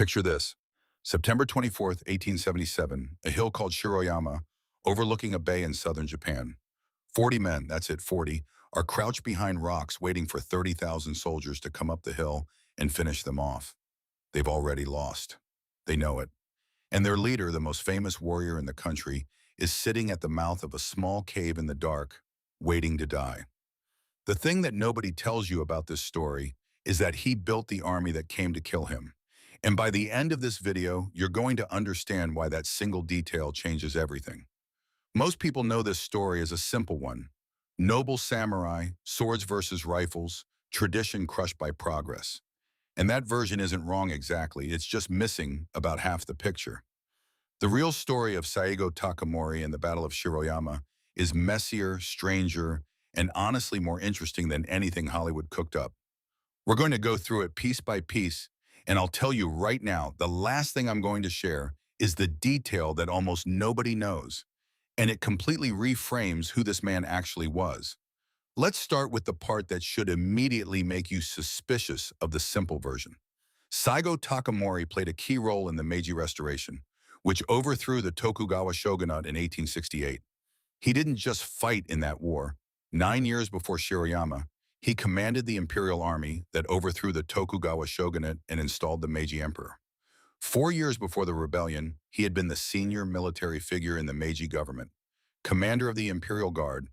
Picture this. September 24th, 1877, a hill called Shiroyama, overlooking a bay in southern Japan. 40 men, that's it, 40, are crouched behind rocks waiting for 30,000 soldiers to come up the hill and finish them off. They've already lost. They know it. And their leader, the most famous warrior in the country, is sitting at the mouth of a small cave in the dark, waiting to die. The thing that nobody tells you about this story is that he built the army that came to kill him. And by the end of this video, you're going to understand why that single detail changes everything. Most people know this story as a simple one. Noble samurai, swords versus rifles, tradition crushed by progress. And that version isn't wrong exactly, it's just missing about half the picture. The real story of Saigō Takamori and the Battle of Shiroyama is messier, stranger, and honestly more interesting than anything Hollywood cooked up. We're going to go through it piece by piece, and I'll tell you right now, the last thing I'm going to share is the detail that almost nobody knows, and it completely reframes who this man actually was. Let's start with the part that should immediately make you suspicious of the simple version. Saigō Takamori played a key role in the Meiji Restoration, which overthrew the Tokugawa shogunate in 1868. He didn't just fight in that war. 9 years before Shiroyama, he commanded the Imperial army that overthrew the Tokugawa shogunate and installed the Meiji emperor. 4 years before the rebellion, he had been the senior military figure in the Meiji government, commander of the Imperial Guard,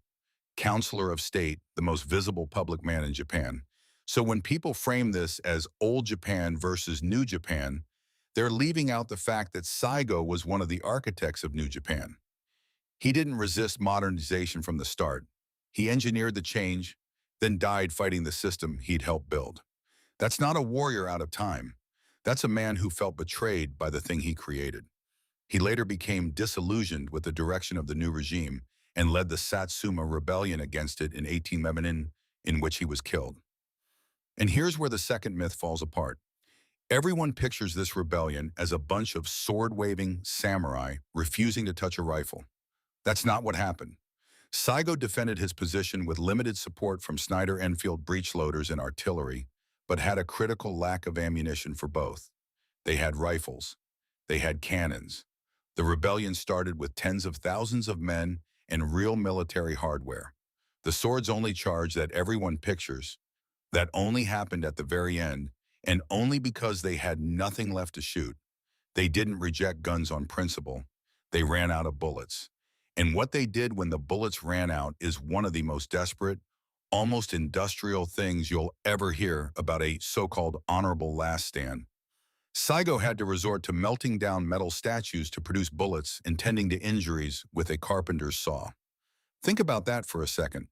counselor of state, the most visible public man in Japan. So when people frame this as old Japan versus new Japan, they're leaving out the fact that Saigō was one of the architects of New Japan. He didn't resist modernization from the start. He engineered the change, then died fighting the system he'd helped build. That's not a warrior out of time. That's a man who felt betrayed by the thing he created. He later became disillusioned with the direction of the new regime and led the Satsuma rebellion against it in 1811, in which he was killed. And here's where the second myth falls apart. Everyone pictures this rebellion as a bunch of sword-waving samurai refusing to touch a rifle. That's not what happened. Saigō defended his position with limited support from Snyder-Enfield breechloaders and artillery, but had a critical lack of ammunition for both. They had rifles. They had cannons. The rebellion started with tens of thousands of men and real military hardware. The swords only charge that everyone pictures, that only happened at the very end, and only because they had nothing left to shoot. They didn't reject guns on principle. They ran out of bullets. And what they did when the bullets ran out is one of the most desperate, almost industrial things you'll ever hear about a so-called honorable last stand. Saigō had to resort to melting down metal statues to produce bullets and tending to injuries with a carpenter's saw. Think about that for a second.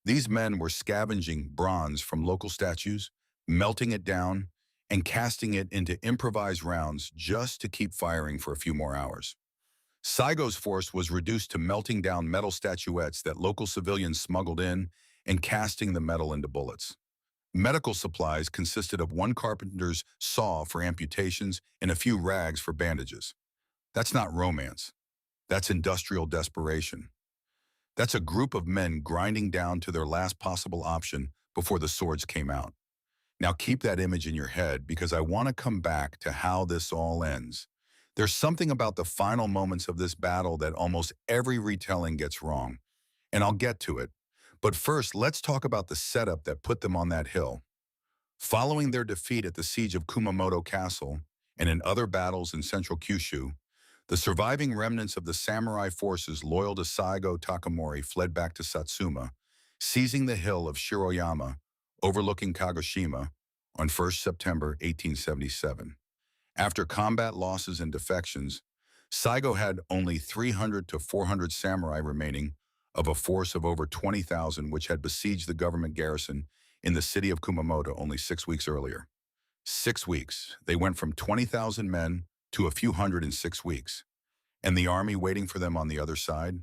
These men were scavenging bronze from local statues, melting it down, and casting it into improvised rounds just to keep firing for a few more hours. Saigō's force was reduced to melting down metal statuettes that local civilians smuggled in and casting the metal into bullets. Medical supplies consisted of one carpenter's saw for amputations and a few rags for bandages. That's not romance. That's industrial desperation. That's a group of men grinding down to their last possible option before the swords came out. Now keep that image in your head because I want to come back to how this all ends. There's something about the final moments of this battle that almost every retelling gets wrong, and I'll get to it. But first, let's talk about the setup that put them on that hill. Following their defeat at the siege of Kumamoto Castle and in other battles in central Kyushu, the surviving remnants of the samurai forces loyal to Saigō Takamori fled back to Satsuma, seizing the hill of Shiroyama, overlooking Kagoshima, on 1st September 1877. After combat losses and defections, Saigō had only 300 to 400 samurai remaining of a force of over 20,000 which had besieged the government garrison in the city of Kumamoto only 6 weeks earlier. 6 weeks. They went from 20,000 men to a few hundred in 6 weeks. And the army waiting for them on the other side?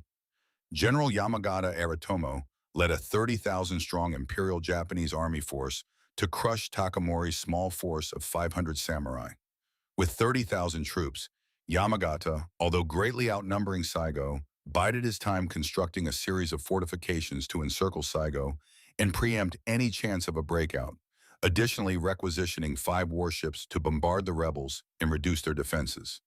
General Yamagata Aritomo led a 30,000-strong Imperial Japanese army force to crush Takamori's small force of 500 samurai. With 30,000 troops, Yamagata, although greatly outnumbering Saigō, bided his time constructing a series of fortifications to encircle Saigō and preempt any chance of a breakout, additionally requisitioning 5 warships to bombard the rebels and reduce their defenses.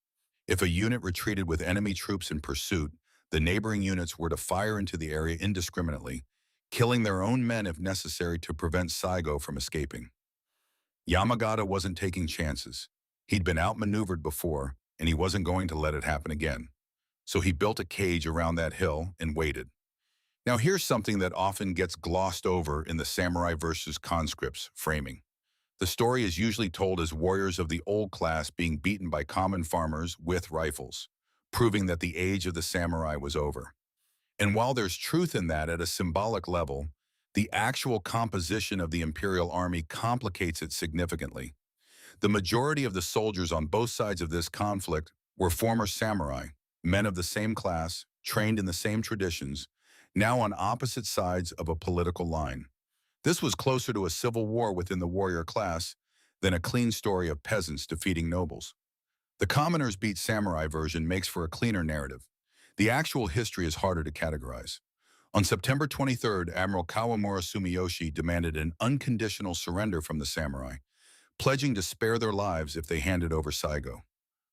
If a unit retreated with enemy troops in pursuit, the neighboring units were to fire into the area indiscriminately, killing their own men if necessary to prevent Saigō from escaping. Yamagata wasn't taking chances. He'd been outmaneuvered before, and he wasn't going to let it happen again. So he built a cage around that hill and waited. Now here's something that often gets glossed over in the samurai versus conscripts framing. The story is usually told as warriors of the old class being beaten by common farmers with rifles, proving that the age of the samurai was over. And while there's truth in that at a symbolic level, the actual composition of the Imperial Army complicates it significantly. The majority of the soldiers on both sides of this conflict were former samurai, men of the same class, trained in the same traditions, now on opposite sides of a political line. This was closer to a civil war within the warrior class than a clean story of peasants defeating nobles. The commoners beat samurai version makes for a cleaner narrative. The actual history is harder to categorize. On September 23rd, Admiral Kawamura Sumiyoshi demanded an unconditional surrender from the samurai, pledging to spare their lives if they handed over Saigō.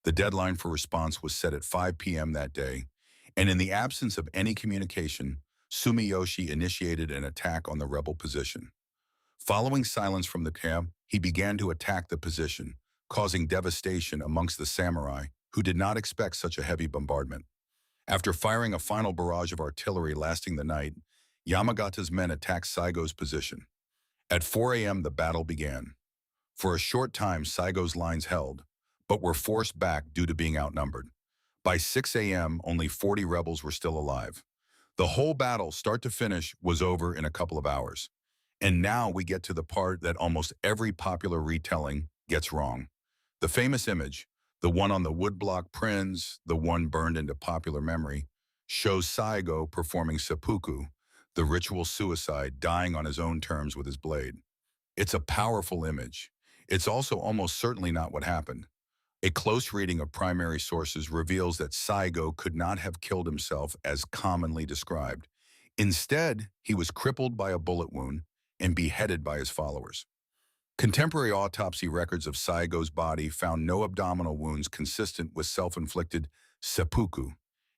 The deadline for response was set at 5 p.m. that day, and in the absence of any communication, Sumiyoshi initiated an attack on the rebel position. Following silence from the camp, he began to attack the position, causing devastation amongst the samurai, who did not expect such a heavy bombardment. After firing a final barrage of artillery lasting the night, Yamagata's men attacked Saigō's position. At 4 a.m. the battle began. For a short time, Saigō's lines held, but were forced back due to being outnumbered. By 6 a.m., only 40 rebels were still alive. The whole battle, start to finish, was over in a couple of hours. And now we get to the part that almost every popular retelling gets wrong. The famous image, the one on the woodblock prints, the one burned into popular memory, shows Saigō performing seppuku, the ritual suicide, dying on his own terms with his blade. It's a powerful image. It's also almost certainly not what happened. A close reading of primary sources reveals that Saigō could not have killed himself as commonly described. Instead, he was crippled by a bullet wound and beheaded by his followers. Contemporary autopsy records of Saigō's body found no abdominal wounds consistent with self-inflicted seppuku,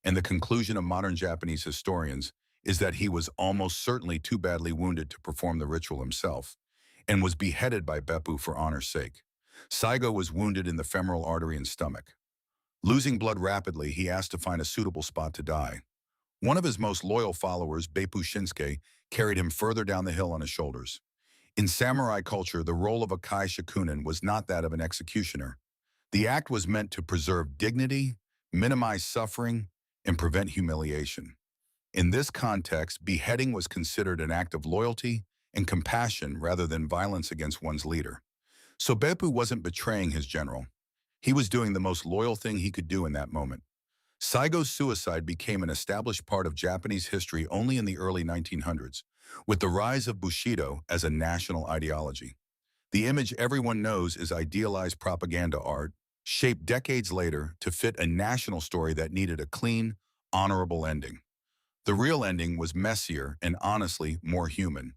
and the conclusion of modern Japanese historians is that he was almost certainly too badly wounded to perform the ritual himself, and was beheaded by Beppu for honor's sake. Saigō was wounded in the femoral artery and stomach. Losing blood rapidly, he asked to find a suitable spot to die. One of his most loyal followers, Beppu Shinsuke, carried him further down the hill on his shoulders. In samurai culture, the role of a kai shakunin was not that of an executioner. The act was meant to preserve dignity, minimize suffering, and prevent humiliation. In this context, beheading was considered an act of loyalty and compassion rather than violence against one's leader. So Beppu wasn't betraying his general. He was doing the most loyal thing he could do in that moment. Saigō's suicide became an established part of Japanese history only in the early 1900s, with the rise of Bushido as a national ideology. The image everyone knows is idealized propaganda art, shaped decades later to fit a national story that needed a clean, honorable ending. The real ending was messier and honestly more human.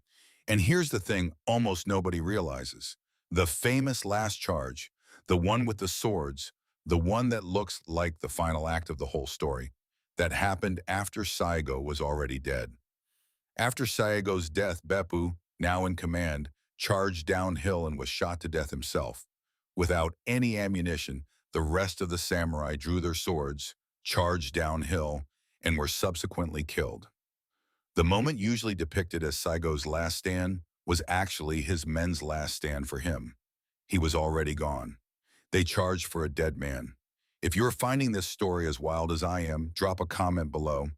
And here's the thing almost nobody realizes. The famous last charge, the one with the swords, the one that looks like the final act of the whole story, that happened after Saigō was already dead. After Saigō's death, Beppu, now in command, charged downhill and was shot to death himself. Without any ammunition, the rest of the samurai drew their swords, charged downhill, and were subsequently killed. The moment usually depicted as Saigō's last stand was actually his men's last stand for him. He was already gone. They charged for a dead man. If you're finding this story as wild as I am, drop a comment below.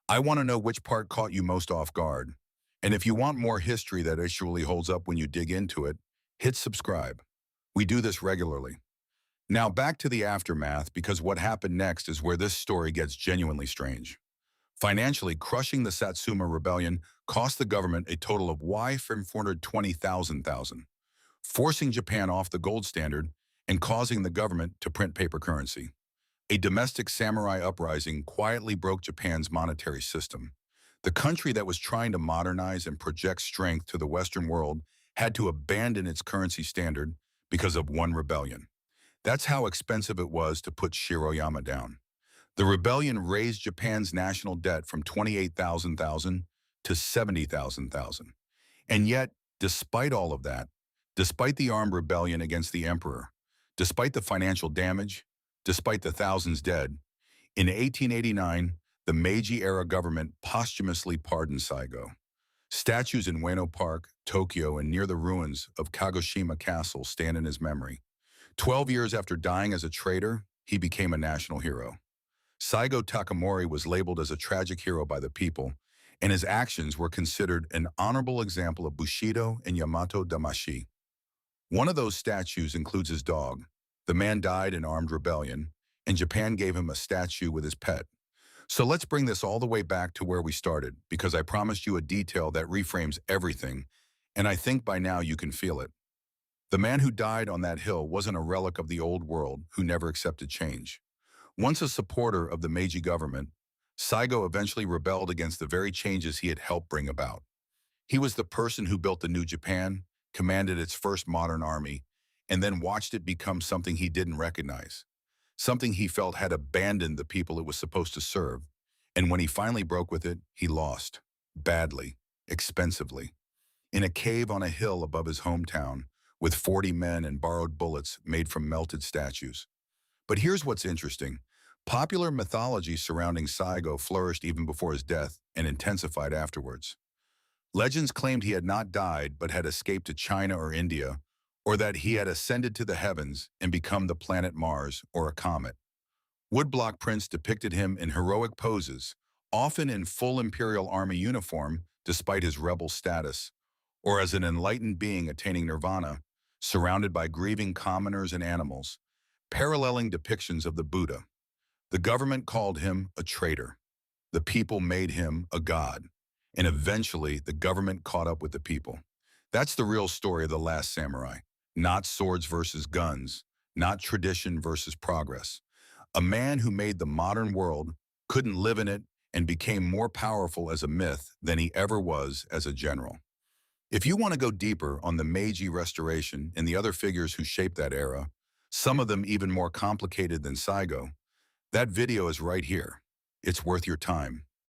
I want to know which part caught you most off guard. And if you want more history that actually holds up when you dig into it, hit subscribe. We do this regularly. Now back to the aftermath, because what happened next is where this story gets genuinely strange. Financially, crushing the Satsuma Rebellion cost the government a total of $420,000, forcing Japan off the gold standard and causing the government to print paper currency. A domestic samurai uprising quietly broke Japan's monetary system. The country that was trying to modernize and project strength to the Western world had to abandon its currency standard because of one rebellion. That's how expensive it was to put Shiroyama down. The rebellion raised Japan's national debt from 28,000 to 70,000. And yet, despite all of that, despite the armed rebellion against the emperor, despite the financial damage, despite the thousands dead, in 1889, the Meiji-era government posthumously pardoned Saigō. Statues in Ueno Park, Tokyo, and near the ruins of Kagoshima Castle stand in his memory. 12 years after dying as a traitor, he became a national hero. Saigō Takamori was labeled as a tragic hero by the people, and his actions were considered an honorable example of Bushido and Yamato Damashi. One of those statues includes his dog. The man died in armed rebellion, and Japan gave him a statue with his pet. So let's bring this all the way back to where we started, because I promised you a detail that reframes everything, and I think by now you can feel it. The man who died on that hill wasn't a relic of the old world who never accepted change. Once a supporter of the Meiji government, Saigō eventually rebelled against the very changes he had helped bring about. He was the person who built the new Japan, commanded its first modern army, and then watched it become something he didn't recognize, something he felt had abandoned the people it was supposed to serve. And when he finally broke with it, he lost. Badly. Expensively. In a cave on a hill above his hometown, with 40 men and borrowed bullets made from melted statues. But here's what's interesting. Popular mythology surrounding Saigō flourished even before his death and intensified afterwards. Legends claimed he had not died but had escaped to China or India, or that he had ascended to the heavens and become the planet Mars or a comet. Woodblock prints depicted him in heroic poses, often in full Imperial Army uniform despite his rebel status, or as an enlightened being attaining nirvana, surrounded by grieving commoners and animals, paralleling depictions of the Buddha. The government called him a traitor. The people made him a god. And eventually, the government caught up with the people. That's the real story of the last samurai. Not swords versus guns, not tradition versus progress. A man who made the modern world, couldn't live in it, and became more powerful as a myth than he ever was as a general. If you want to go deeper on the Meiji Restoration and the other figures who shaped that era, some of them even more complicated than Saigō, that video is right here. It's worth your time.